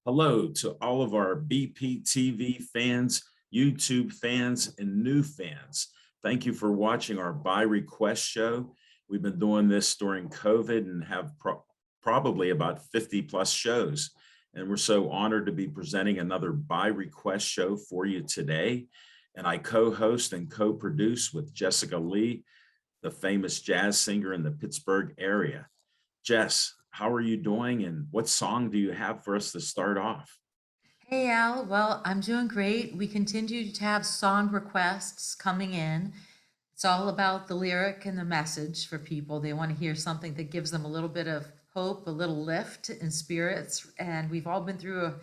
Hello to all of our BPTV fans, YouTube fans, and new fans. Thank you for watching our By Request show. We've been doing this during COVID and have probably about 50 plus shows. And we're so honored to be presenting another By Request show for you today. And I co-host and co-produce with Jessica Lee, the famous jazz singer in the Pittsburgh area. Jess, how are you doing and what song do you have for us to start off? Hey Al, well, I'm doing great. We continue to have song requests coming in. It's all about the lyric and the message for people. They want to hear something that gives them a little bit of hope, a little lift in spirits. And we've all been through a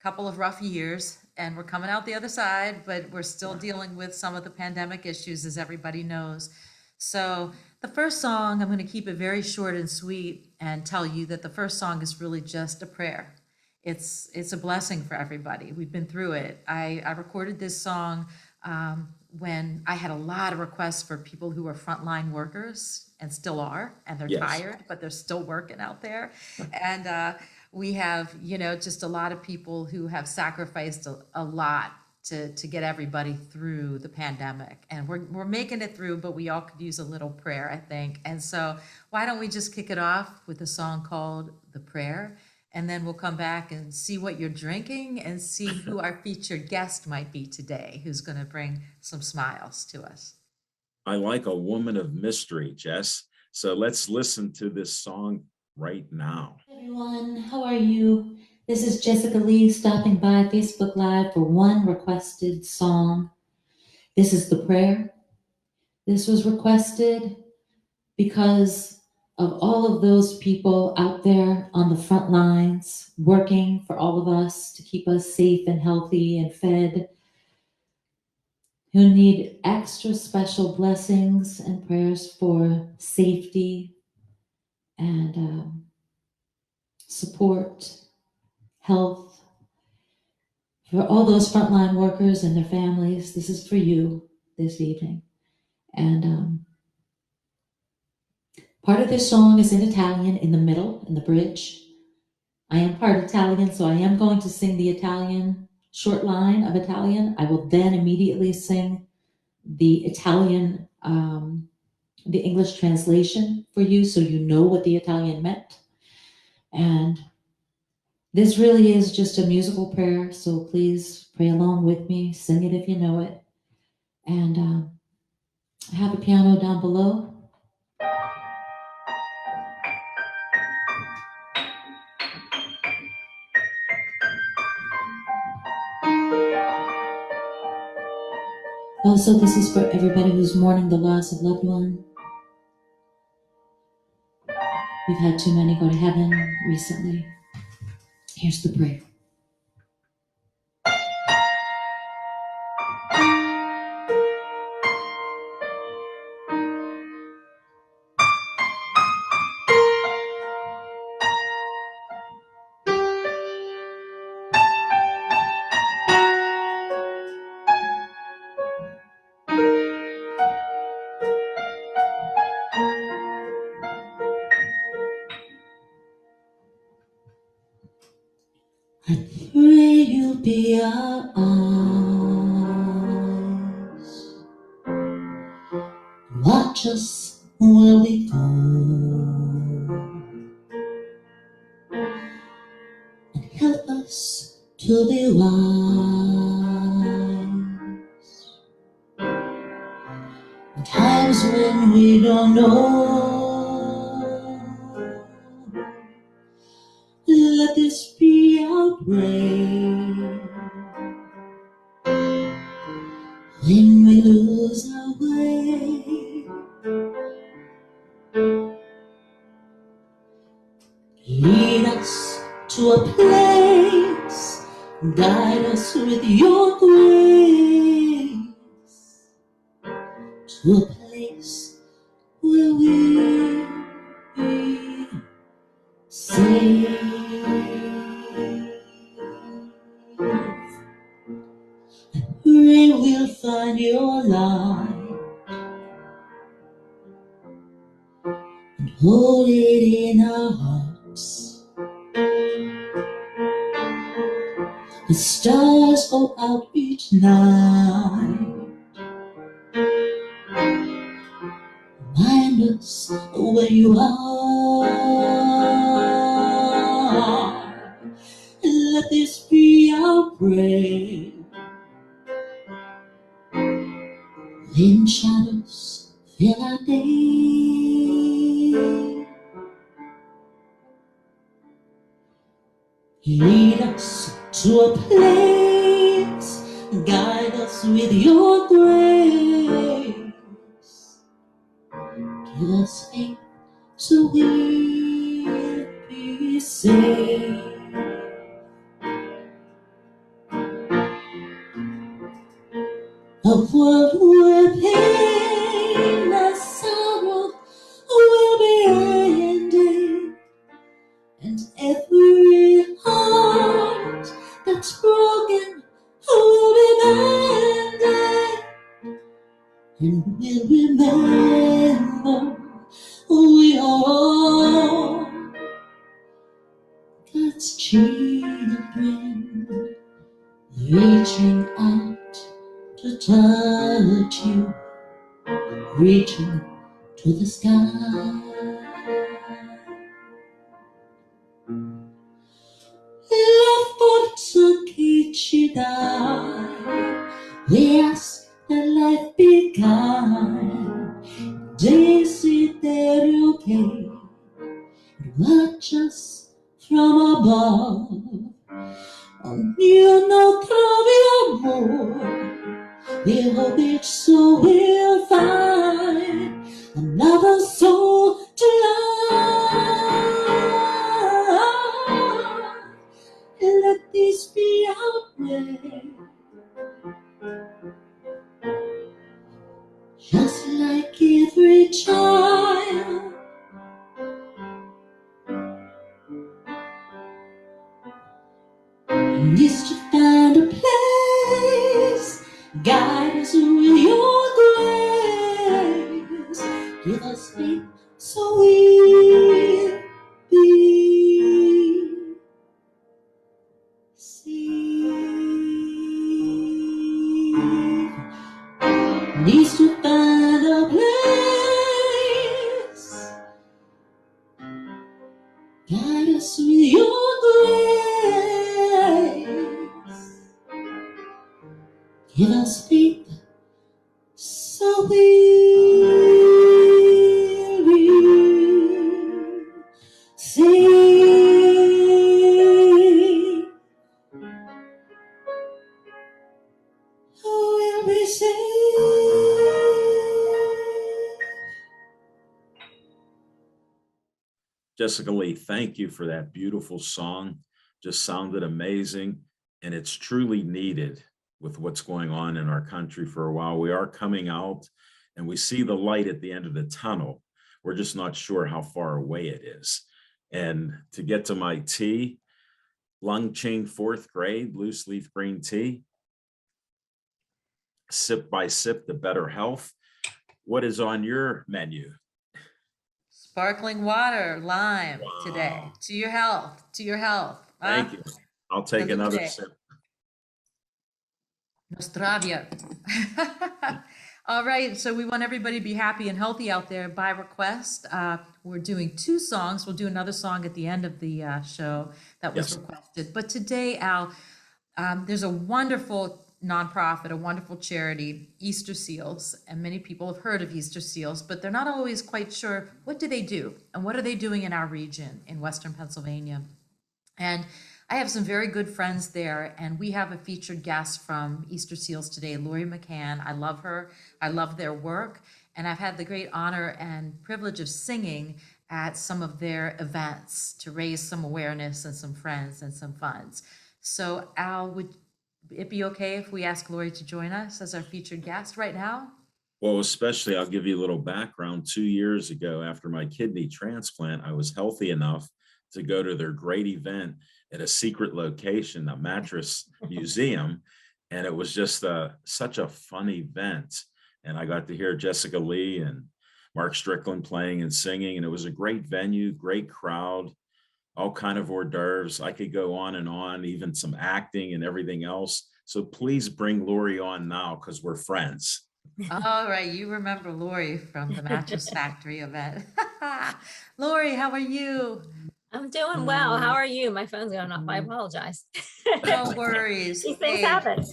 couple of rough years and we're coming out the other side, but we're still dealing with some of the pandemic issues, as everybody knows. So, the first song, I'm going to keep it very short and sweet and tell you that the first song is really just a prayer. It's a blessing for everybody. We've been through it. I recorded this song when I had a lot of requests for people who are frontline workers and still are, and they're Yes. tired, but they're still working out there. And we have, just a lot of people who have sacrificed a lot to get everybody through the pandemic. And we're making it through, but we all could use a little prayer, I think. And so why don't we just kick it off with a song called The Prayer? And then we'll come back and see what you're drinking and see who our featured guest might be today, who's going to bring some smiles to us. I like a woman of mystery, Jess. So let's listen to this song right now. Everyone, how are you? This is Jessica Lee stopping by Facebook Live for one requested song. This is The Prayer. This was requested because of all of those people out there on the front lines working for all of us to keep us safe and healthy and fed, who need extra special blessings and prayers for safety and support, health. For all those frontline workers and their families, this is for you this evening. And part of this song is in Italian in the middle, in the bridge. I am part Italian, so I am going to sing the Italian short line of Italian. I will then immediately sing the Italian, the English translation for you so you know what the Italian meant. And this really is just a musical prayer, so please pray along with me, sing it if you know it. And I have a piano down below. Also, this is for everybody who's mourning the loss of loved one. We've had too many go to heaven recently. Here's the prayer. I pray you'll be our eyes. Watch us where we go. And help us to be wise. In times when we don't know. Let this be our prayer. When we lose our way, lead us to a place, guide us with your grace, to a place where we'll be safe. Pray we'll find your light and hold it in our hearts. The stars go out each night, remind us where you are. And let this be our prayer. When shadows fill our day, lead us to a place, guide us with your grace. Give us faith so we'll be saved. A world where pain and sorrow will be ending, and every heart that's broken will be mended, and we'll remember we are all God's children, reaching out to touch you, reaching to the sky. Love for Tsukishidai, we ask that life be kind. Desiderio que watch us from above. Ognuno trovi amor, we hope each soul will find another soul to love. Let this be our prayer, just like every child. Needs to find a place, guide us with your grace. Give us faith so we'll be saved. Needs to find a place, guide us with your grace. Give us faith so we'll be saved. We'll be saved. Jessica Lee, thank you for that beautiful song. Just sounded amazing, and it's truly needed with what's going on in our country for a while. We are coming out and we see the light at the end of the tunnel. We're just not sure how far away it is. And to get to my tea, Lung Ching 4th grade, loose leaf green tea, sip by sip, the better health. What is on your menu? Sparkling water, lime today. Wow. To your health, to your health. Thank you. I'll take Salute. another sip. Nostravia. All right, so we want everybody to be happy and healthy out there by request. We're doing 2 songs. We'll do another song at the end of the show that was Yes. requested. But today, Al, there's a wonderful nonprofit, a wonderful charity, Easter Seals, and many people have heard of Easter Seals, but they're not always quite sure what do they do and what are they doing in our region in Western Pennsylvania. And I have some very good friends there, and we have a featured guest from Easter Seals today, Lori McCann. I love her. I love their work, and I've had the great honor and privilege of singing at some of their events to raise some awareness and some friends and some funds. So Al, would it be okay if we ask Lori to join us as our featured guest right now? Well, especially, I'll give you a little background. 2 years ago, after my kidney transplant, I was healthy enough to go to their great event at a secret location, a mattress museum. And it was just such a fun event. And I got to hear Jessica Lee and Mark Strickland playing and singing. And it was a great venue, great crowd, all kind of hors d'oeuvres. I could go on, even some acting and everything else. So please bring Lori on now because we're friends. All right, you remember Lori from the Mattress Factory event. Lori, how are you? I'm doing well. How are you? My phone's going off. I apologize. No worries. These things Hey, happen.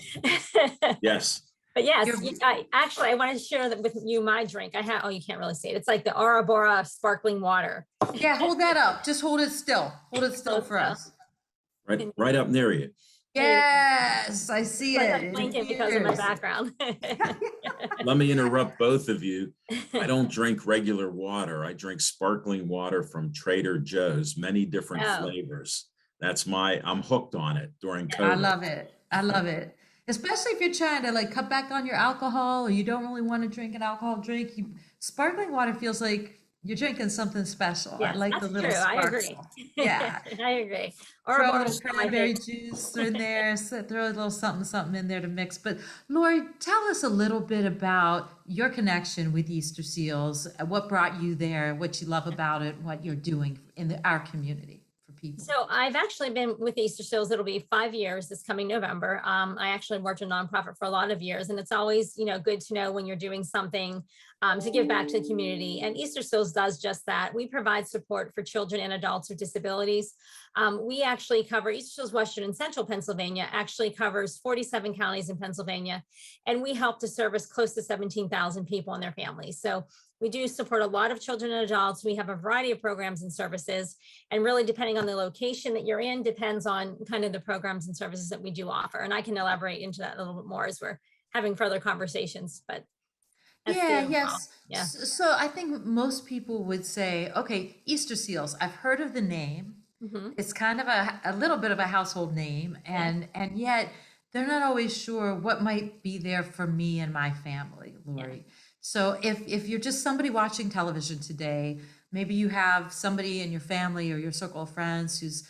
Yes. But yes, You're- I wanted to share that with you, my drink. I have, oh, you can't really see it. It's like the Aura Bora sparkling water. yeah, hold that up. Just hold it still. Hold it still Hold for still. us. Right up near you. Yes, I see Like it. I'm It blinking because of my appears. background. Let me interrupt both of you. I don't drink regular water. I drink sparkling water from Trader Joe's, many different Oh. flavors. I'm hooked on it during I COVID. love it. I love it. Especially if you're trying to like cut back on your alcohol or you don't really want to drink an alcohol drink. Sparkling water feels like you're drinking something special. I Yes, like the that's little true. I sparkle. agree. Yeah. I agree. Aura Throw a Bora little is my cranberry favorite. juice in there, throw a little something in there to mix. But Lori, tell us a little bit about your connection with Easter Seals, what brought you there, what you love about it, what you're doing in our community for people. So I've actually been with Easter Seals. It'll be 5 years this coming November. I actually worked a nonprofit for a lot of years, and it's always, good to know when you're doing something to give back to the community. And Easter Seals does just that. We provide support for children and adults with disabilities. We actually cover Easter Seals Western and Central Pennsylvania, actually covers 47 counties in Pennsylvania, and we help to service close to 17,000 people and their families. So we do support a lot of children and adults. We have a variety of programs and services, and really depending on the location that you're in depends on kind of the programs and services that we do offer. And I can elaborate into that a little bit more as we're having further conversations, but that's the Yeah, overall. yes. Yeah. So I think most people would say, okay, Easter Seals, I've heard of the name. Mhm. It's kind of a little bit of a household name, and yet they're not always sure what might be there for me and my family, Lori. So if you're just somebody watching television today, maybe you have somebody in your family or your circle of friends who's,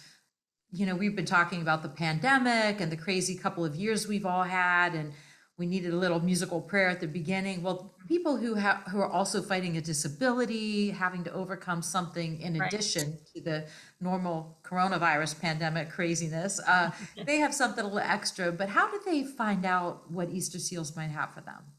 we've been talking about the pandemic and the crazy couple of years we've all had, and we needed a little musical prayer at the beginning. Well, people who are also fighting a disability, having to overcome something in Right. addition to the normal coronavirus pandemic craziness, they have something a little extra. But how do they find out what Easter Seals might have for them?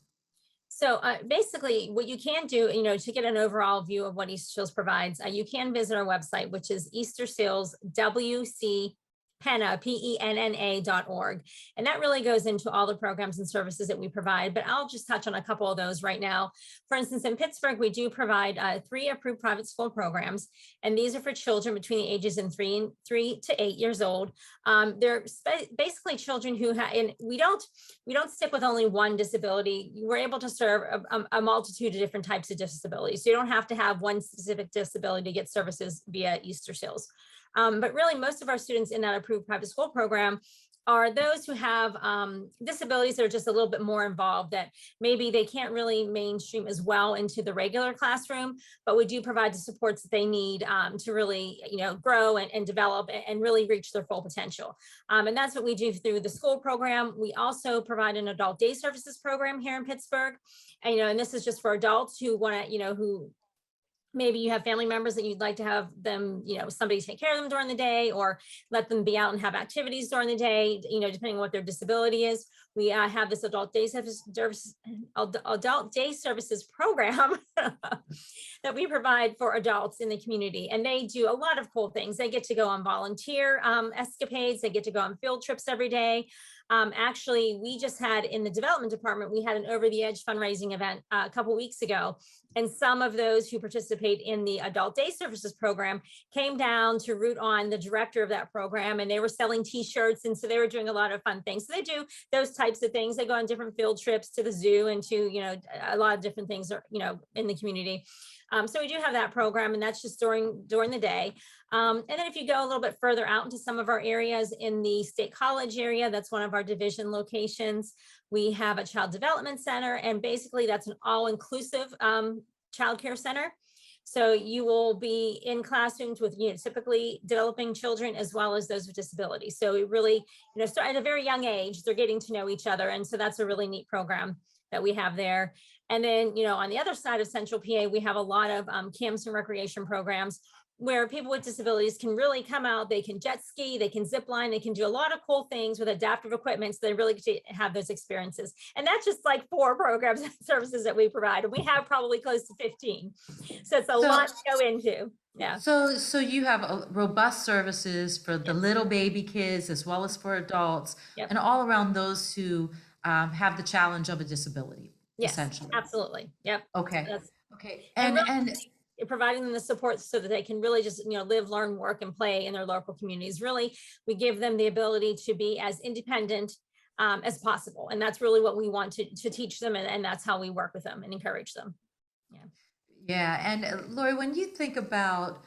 So basically what you can do, to get an overall view of what Easter Seals provides, you can visit our website, which is Easter Seals WC Penna, PENNA.org. And that really goes into all the programs and services that we provide, but I'll just touch on a couple of those right now. For instance, in Pittsburgh, we do provide 3 approved private school programs, and these are for children between the ages of 3 to 8 years old. They're basically children who have, and we don't stick with only one disability. We're able to serve a multitude of different types of disabilities. So you don't have to have one specific disability to get services via Easter Seals. But really, most of our students in that approved private school program are those who have disabilities that are just a little bit more involved, that maybe they can't really mainstream as well into the regular classroom, but we do provide the supports that they need to really, grow and develop and really reach their full potential. And that's what we do through the school program. We also provide an adult day services program here in Pittsburgh. And this is just for adults who want to, who maybe you have family members that you'd like to have them, somebody take care of them during the day, or let them be out and have activities during the day, depending on what their disability is. We have this adult day services program that we provide for adults in the community. And they do a lot of cool things. They get to go on volunteer escapades. They get to go on field trips every day. Actually, we just had in the development department, we had an Over the Edge fundraising event a couple weeks ago. And some of those who participate in the adult day services program came down to root on the director of that program, and they were selling t-shirts. And so they were doing a lot of fun things. So they do those types of things. They go on different field trips to the zoo and to, a lot of different things, in the community. So we do have that program, and that's just during the day. And then if you go a little bit further out into some of our areas in the State College area, that's one of our division locations. We have a child development center, and basically that's an all-inclusive childcare center. So you will be in classrooms with, typically developing children as well as those with disabilities. So it really, start at a very young age, they're getting to know each other. And so that's a really neat program that we have there. And then, on the other side of Central PA, we have a lot of camps and recreation programs. where people with disabilities can really come out, they can jet ski, they can zip line, they can do a lot of cool things with adaptive equipment, so they really get to have those experiences. And that's just like 4 programs and services that we provide. And we have probably close to 15. So it's a lot to go into. Yeah. So you have robust services for the Yes. little baby kids as well as for adults, Yep. and all around those who have the challenge of a disability, Yes, essentially. absolutely. Yep. Okay. That's, Okay. and And really providing them the support so that they can really just, live, learn, work, and play in their local communities. Really, we give them the ability to be as independent as possible. And that's really what we want to teach them. And that's how we work with them and encourage them. yeah, and Lori, when you think about,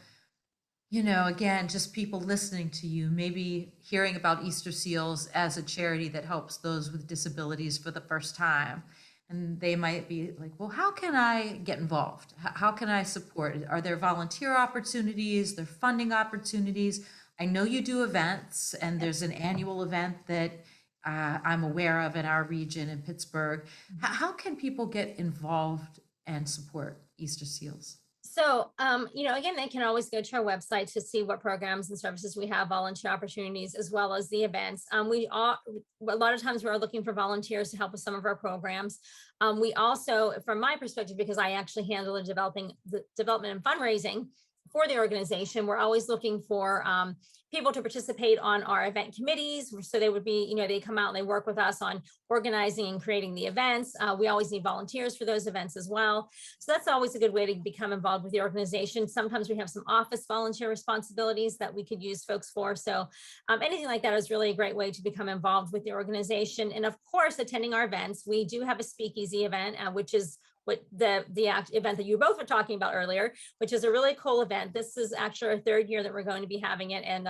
again, just people listening to you, maybe hearing about Easter Seals as a charity that helps those with disabilities for the first time, and they might be like, well, how can I get involved? How can I support? Are there volunteer opportunities? There funding opportunities? I know you do events, and there's an annual event that I'm aware of in our region in Pittsburgh. How can people get involved and support Easter Seals? So, again, they can always go to our website to see what programs and services we have, volunteer opportunities, as well as the events. A lot of times we're looking for volunteers to help with some of our programs. We also, from my perspective, because I actually handle the development and fundraising for the organization, we're always looking for people to participate on our event committees. So they would be, they come out and they work with us on organizing and creating the events. We always need volunteers for those events as well. So that's always a good way to become involved with the organization. Sometimes we have some office volunteer responsibilities that we could use folks for. So anything like that is really a great way to become involved with the organization. And of course, attending our events, we do have a speakeasy event, which is what the event that you both were talking about earlier, which is a really cool event. This is actually our 3rd year that we're going to be having it. And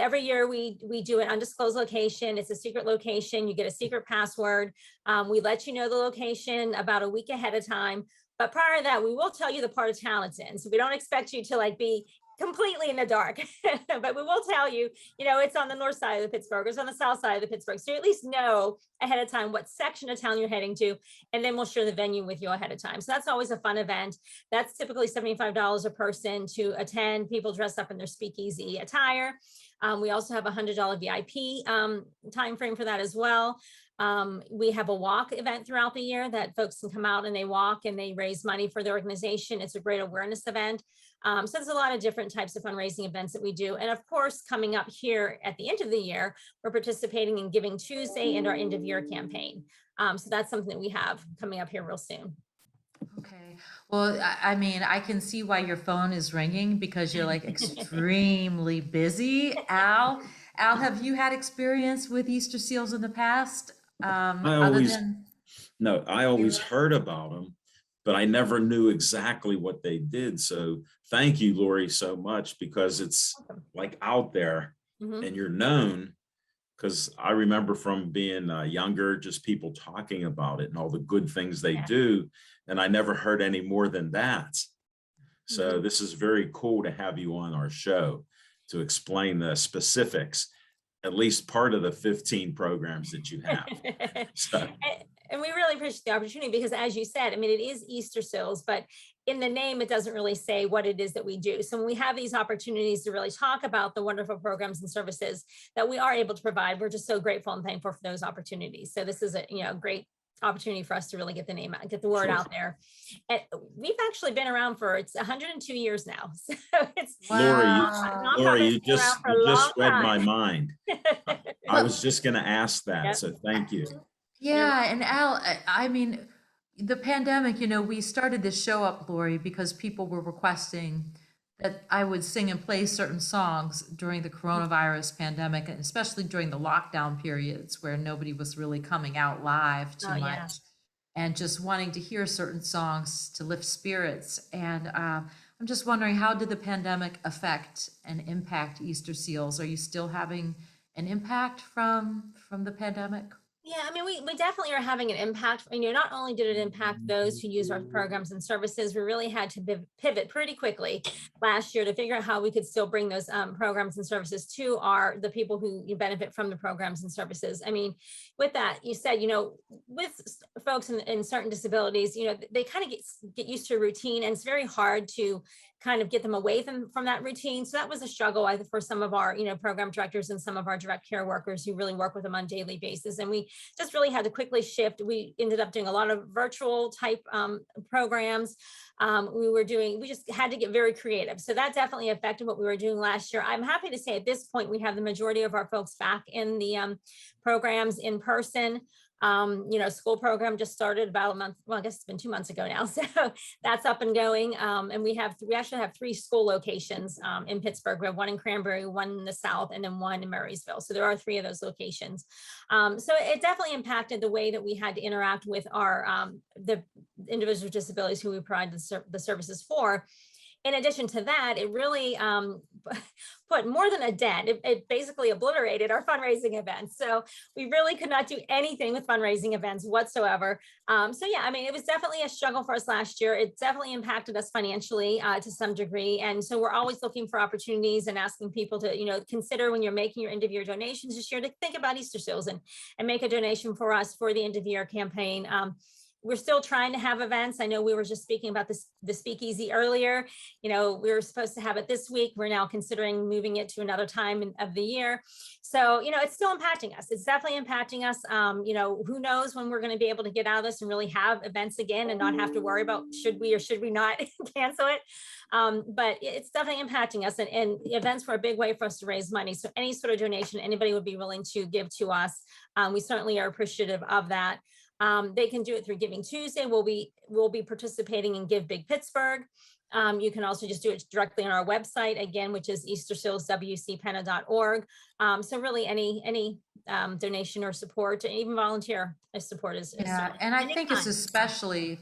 every year we do an undisclosed location. It's a secret location. You get a secret password. We let you know the location about a week ahead of time. But prior to that, we will tell you the part of town it's in. So we don't expect you to be completely in the dark, but we will tell you, it's on the north side of the Pittsburgh, it's on the south side of the Pittsburgh. So you at least know ahead of time what section of town you're heading to, and then we'll share the venue with you ahead of time. So that's always a fun event. That's typically $75 a person to attend. People dress up in their speakeasy attire. We also have a $100 VIP time frame for that as well. We have a walk event throughout the year that folks can come out and they walk and they raise money for the organization. It's a great awareness event. So there's a lot of different types of fundraising events that we do. And of course, coming up here at the end of the year, we're participating in Giving Tuesday and our end of year campaign. So that's something that we have coming up here real soon. Okay. Well, I mean, I can see why your phone is ringing because you're extremely busy. Al, have you had experience with Easter Seals in the past? I always heard about them, but I never knew exactly what they did. So thank you, Lori, so much, because it's out there and you're known. Because I remember from being younger, just people talking about it and all the good things they do. And I never heard any more than that. So this is very cool to have you on our show to explain the specifics, at least part of the 15 programs that you have. So. And we really appreciate the opportunity because, as you said, I mean, it is Easter Seals, but in the name, it doesn't really say what it is that we do. So when we have these opportunities to really talk about the wonderful programs and services that we are able to provide, we're just so grateful and thankful for those opportunities. So this is a great opportunity for us to really get the name out, get the word out there. And we've actually been around for, it's 102 years now. So it's Lori, you just read my mind. I was just going to ask that. So thank you. Yeah. And Al, I mean, the pandemic, we started this show up, Lori, because people were requesting that I would sing and play certain songs during the coronavirus pandemic, and especially during the lockdown periods where nobody was really coming out live too much, and just wanting to hear certain songs to lift spirits. And I'm just wondering, how did the pandemic affect and impact Easter Seals? Are you still having an impact from the pandemic? Yeah, I mean, we definitely are having an impact. Not only did it impact those who use our programs and services, we really had to pivot pretty quickly last year to figure out how we could still bring those programs and services to the people who benefit from the programs and services. I mean, with that, you said, with folks in certain disabilities, they kind of get used to a routine, and it's very hard to kind of get them away from that routine. So that was a struggle for some of our, program directors and some of our direct care workers who really work with them on a daily basis. And we just really had to quickly shift. We ended up doing a lot of virtual type programs. We just had to get very creative. So that definitely affected what we were doing last year. I'm happy to say at this point, we have the majority of our folks back in the programs in person. School program just started about a month. Well, I guess it's been 2 months ago now. So that's up and going. And we actually have 3 school locations in Pittsburgh. We have one in Cranberry, one in the South, and then one in Murraysville. So there are 3 of those locations. So it definitely impacted the way that we had to interact with our the individuals with disabilities who we provide the services for. In addition to that, it really put more than a dent. It basically obliterated our fundraising events. So we really could not do anything with fundraising events whatsoever. So yeah, I mean, it was definitely a struggle for us last year. It definitely impacted us financially to some degree. And so we're always looking for opportunities and asking people to, consider when you're making your end of year donations this year to think about Easter Seals and make a donation for us for the end of year campaign. We're still trying to have events. I know we were just speaking about the speakeasy earlier. We were supposed to have it this week. We're now considering moving it to another time of the year. So, it's still impacting us. It's definitely impacting us. Who knows when we're going to be able to get out of this and really have events again and not have to worry about should we or should we not cancel it. But it's definitely impacting us. And events were a big way for us to raise money. So any sort of donation anybody would be willing to give to us, we certainly are appreciative of that. They can do it through Giving Tuesday. We'll be participating in Give Big Pittsburgh. You can also just do it directly on our website again, which is eastersealswcpenna.org. So really any donation or support, even volunteer support is Yeah, and I think it's especially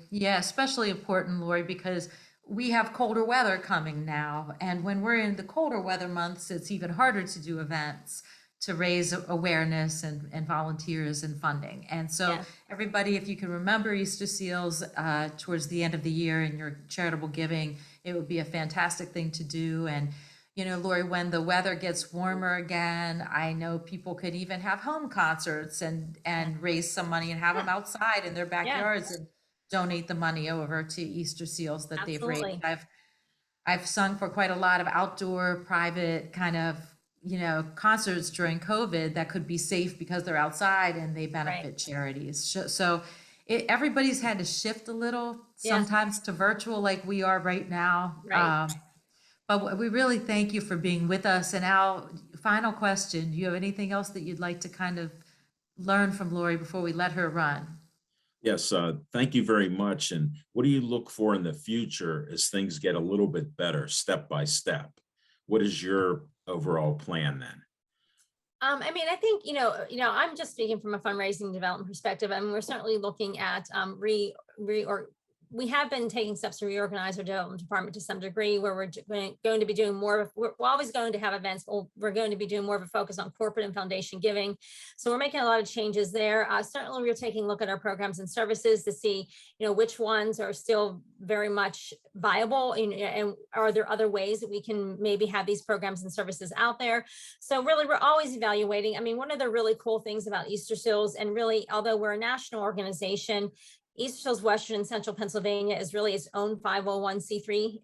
important, Lori, because we have colder weather coming now. And when we're in the colder weather months, it's even harder to do events to raise awareness and volunteers and funding. And so everybody, if you can remember Easter Seals towards the end of the year in your charitable giving, it would be a fantastic thing to do. And, Lori, when the weather gets warmer again, I know people could even have home concerts and raise some money and have them outside in their backyards and donate the money over to Easter Seals that they've raised. I've sung for quite a lot of outdoor private kind of concerts during COVID that could be safe because they're outside and they benefit charities. So everybody's had to shift a little sometimes to virtual like we are right now. But we really thank you for being with us. And Al, final question, do you have anything else that you'd like to kind of learn from Lori before we let her run? Yes, thank you very much. And what do you look for in the future as things get a little bit better step by step? What is your overall plan then? I mean, I think, I'm just speaking from a fundraising development perspective, and we're certainly looking at we have been taking steps to reorganize our development department to some degree, where we're going to be doing more we're always going to have events. We're going to be doing more of a focus on corporate and foundation giving. So we're making a lot of changes there. Certainly we're taking a look at our programs and services to see, which ones are still very much viable and are there other ways that we can maybe have these programs and services out there. So really, we're always evaluating. I mean, one of the really cool things about Easter Seals, and really, although we're a national organization, Easter Seals Western and Central Pennsylvania is really its own 501c3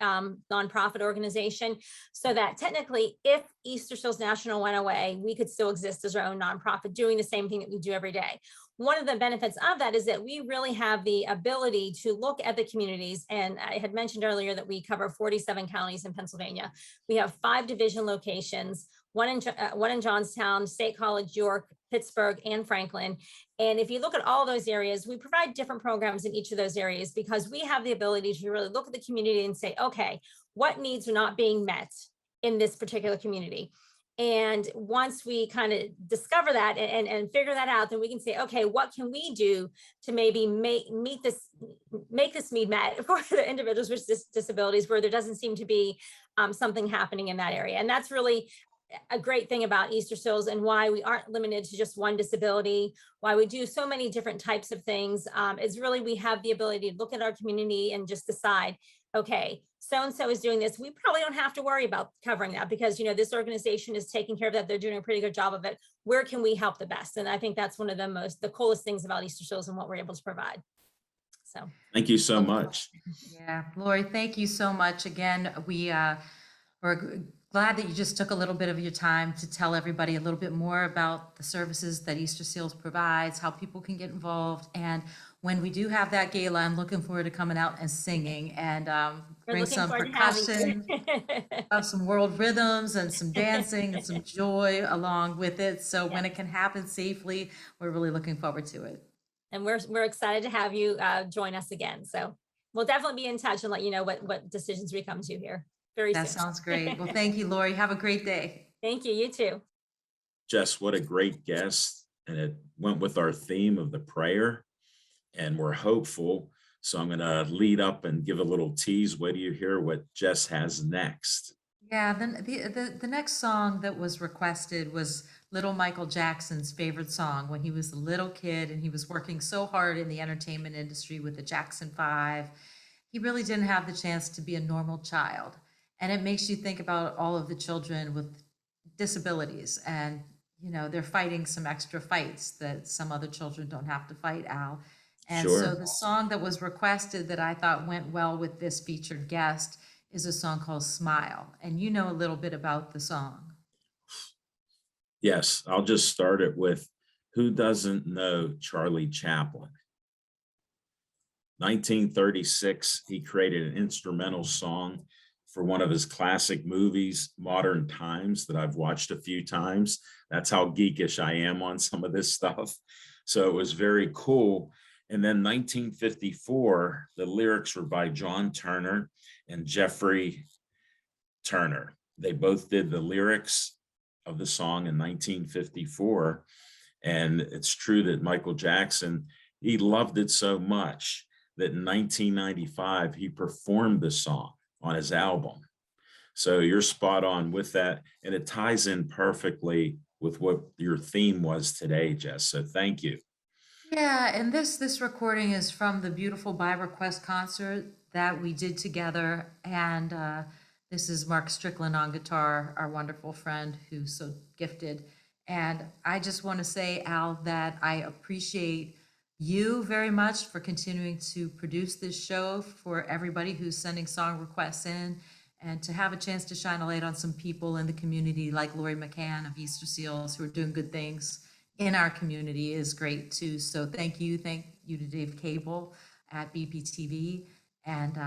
nonprofit organization. So that technically, if Easter Seals National went away, we could still exist as our own nonprofit doing the same thing that we do every day. One of the benefits of that is that we really have the ability to look at the communities. And I had mentioned earlier that we cover 47 counties in Pennsylvania. We have 5 division locations, one in Johnstown, State College, York, Pittsburgh, and Franklin. And if you look at all those areas, we provide different programs in each of those areas because we have the ability to really look at the community and say, okay, what needs are not being met in this particular community? And once we kind of discover that and figure that out, then we can say, okay, what can we do to maybe make this need met for the individuals with disabilities where there doesn't seem to be something happening in that area. And that's really a great thing about Easter Seals and why we aren't limited to just one disability, why we do so many different types of things, is really we have the ability to look at our community and just decide, okay, so-and-so is doing this. We probably don't have to worry about covering that because, this organization is taking care of that. They're doing a pretty good job of it. Where can we help the best? And I think that's one of the coolest things about Easter Seals and what we're able to provide. So. Thank you so much. Yeah, Lori, thank you so much. Again, we're glad that you just took a little bit of your time to tell everybody a little bit more about the services that Easter Seals provides, how people can get involved. And when we do have that gala, I'm looking forward to coming out and singing and We're bring looking some forward to having percussion, you. have some world rhythms and some dancing and some joy along with it. So when it can happen safely, we're really looking forward to it. And we're excited to have you join us again. So we'll definitely be in touch and let you know what decisions we come to here very That soon. sounds great. Well, thank you, Lori. Have a great day. Thank you. You too. Jess, what a great guest. And it went with our theme of the prayer. And we're hopeful. So I'm going to lead up and give a little tease. Wait till you hear what Jess has next. Yeah, then the next song that was requested was Little Michael Jackson's favorite song when he was a little kid and he was working so hard in the entertainment industry with the Jackson 5. He really didn't have the chance to be a normal child. And it makes you think about all of the children with disabilities and, you know, they're fighting some extra fights that some other children don't have to fight, Al. And Sure. so the song that was requested that I thought went well with this featured guest is a song called Smile. And you know a little bit about the song. Yes, I'll just start it with who doesn't know Charlie Chaplin? 1936, he created an instrumental song for one of his classic movies, Modern Times, that I've watched a few times. That's how geekish I am on some of this stuff. So it was very cool. And then 1954, the lyrics were by John Turner and Jeffrey Turner. They both did the lyrics of the song in 1954. And it's true that Michael Jackson, he loved it so much that in 1995, he performed the song on his album. So you're spot on with that. And it ties in perfectly with what your theme was today, Jess. So thank you. Yeah, and this recording is from the beautiful By Request concert that we did together. And this is Mark Strickland on guitar, our wonderful friend who's so gifted. And I just want to say, Al, that I appreciate you very much for continuing to produce this show for everybody who's sending song requests in, and to have a chance to shine a light on some people in the community like Lori McCann of Easter Seals who are doing good things in our community is great too. So thank you to Dave Cable at BPTV. And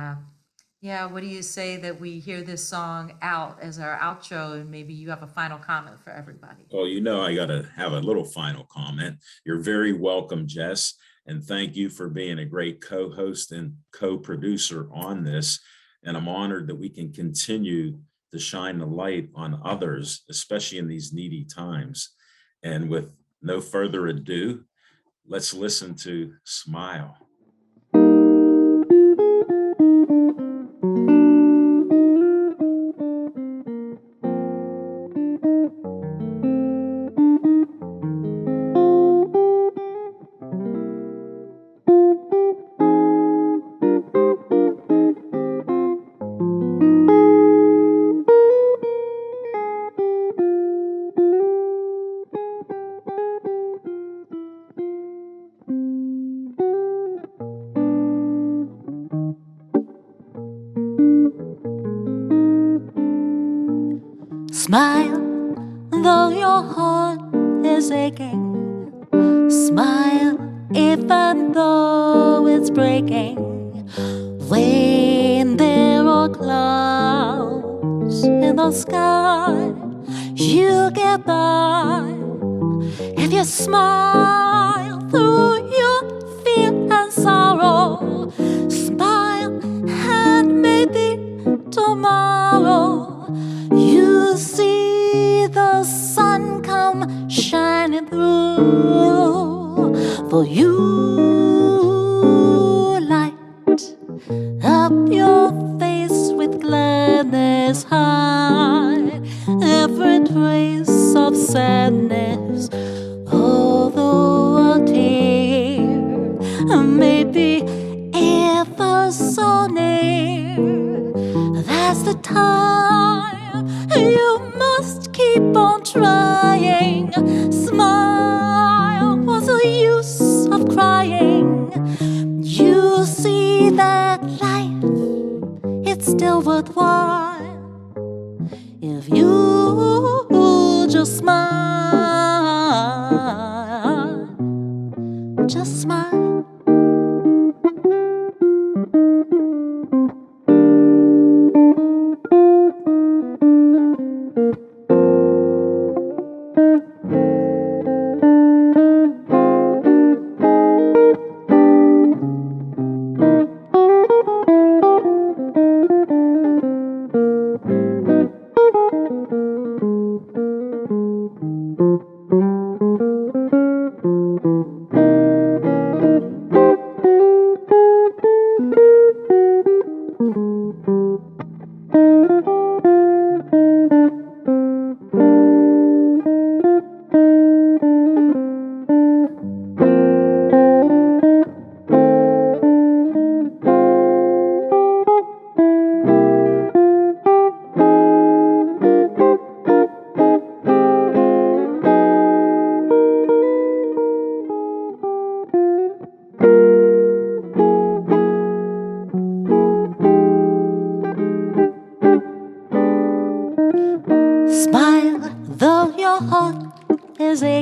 yeah, what do you say that we hear this song out as our outro, and maybe you have a final comment for everybody? Well, you know, I got to have a little final comment. You're very welcome, Jess. And thank you for being a great co-host and co-producer on this. And I'm honored that we can continue to shine the light on others, especially in these needy times. And with no further ado, let's listen to Smile. Smile, though your heart is aching. Smile, even though it's breaking. When there are clouds in the sky, you get by. If you smile through your fear and sorrow, smile and maybe tomorrow you see the sun come shining through. For you light up your face with gladness, hide every trace of sadness. Although a tear may be ever so near, that's the time you must keep on trying. Smile, what's the use of crying?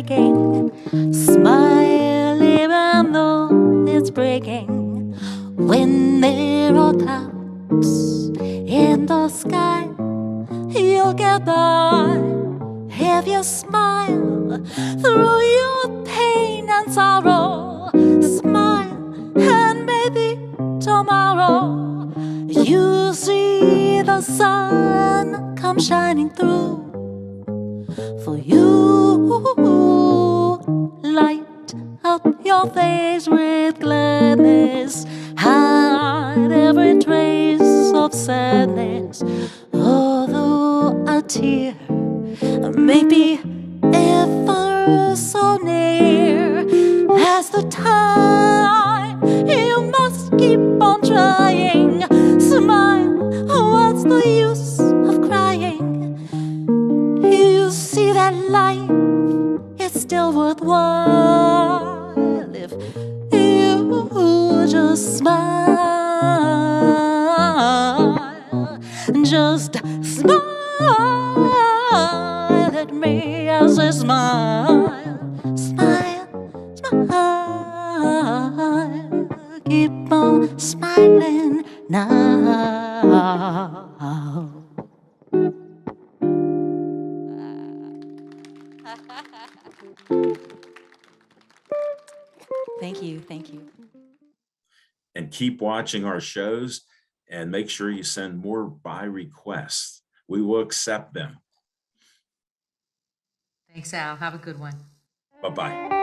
breaking. Smile even though it's breaking. When there are clouds in the sky, you'll get by if you smile through your pain and sorrow. Smile and maybe tomorrow you see the sun come shining through for you. Light up your face with gladness, hide every trace of sadness. Although a tear may be ever so near, that's the time you must keep on trying. Smile, what's the use of crying? You see that life is still worthwhile if you just smile. Just smile at me as I smile. Smile, smile. Keep on smiling now. Thank you, thank you. And keep watching our shows and make sure you send more by requests. We will accept them. Thanks, Al. Have a good one. Bye-bye.